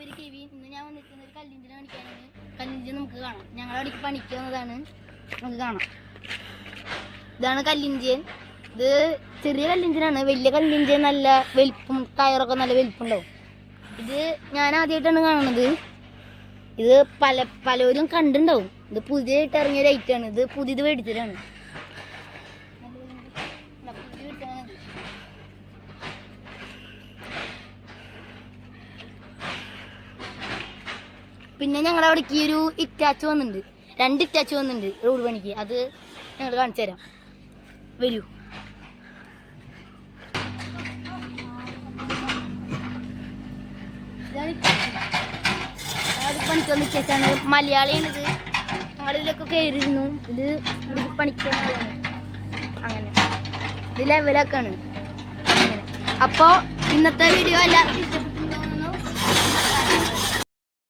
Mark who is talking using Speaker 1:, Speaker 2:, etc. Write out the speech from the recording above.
Speaker 1: ഒരു കിവി ഇന്ന് ഞാൻ വന്നിരിക്കുന്ന ഒരു കല്ലിഞ്ചിനെ കാണിക്കാനാണ്. കല്ലിഞ്ചി നമുക്ക് കാണാം. ഞങ്ങളവിടേക്ക് പണിക്ക് വന്നതാണ്. നമുക്ക് കാണാം. ഇതാണ് കല്ലിഞ്ചിയൻ. ഇത് ചെറിയ കല്ലിഞ്ചിനാണ്. വലിയ കല്ലിഞ്ചിയൻ നല്ല വലിപ്പം, ടയറൊക്കെ നല്ല വലിപ്പുണ്ടാവും. ഇത് ഞാൻ ആദ്യമായിട്ടാണ് കാണുന്നത്. ഇത് പലരും കണ്ടുണ്ടാവും. ഇത് പുതിയതായിട്ട് ഇറങ്ങിയ ഒരു ഐറ്റാണ്. ഇത് പുതിയത് മേടിച്ചതാണ്. പിന്നെ ഞങ്ങളുടെ അവിടേക്ക് ഈ ഒരു ഇറ്റാച്ച് വന്നിട്ടുണ്ട്. 2 ഇറ്റാച്ച് വന്നിട്ടുണ്ട് റോഡ് പണിക്ക്. അത് ഞങ്ങൾ കാണിച്ചു തരാം. വരൂ. പണിക്ക് വന്ന ഇറ്റാച്ചാണ്. മലയാളിയാണിത്. ഞങ്ങളിതിലൊക്കെ കയറിയിരുന്നു. ഇത് പണിക്ക് അങ്ങനെ ഇത് ലെവലൊക്കെയാണ്. അങ്ങനെ അപ്പോൾ ഇന്നത്തെ വീഡിയോ എല്ലാവർക്കും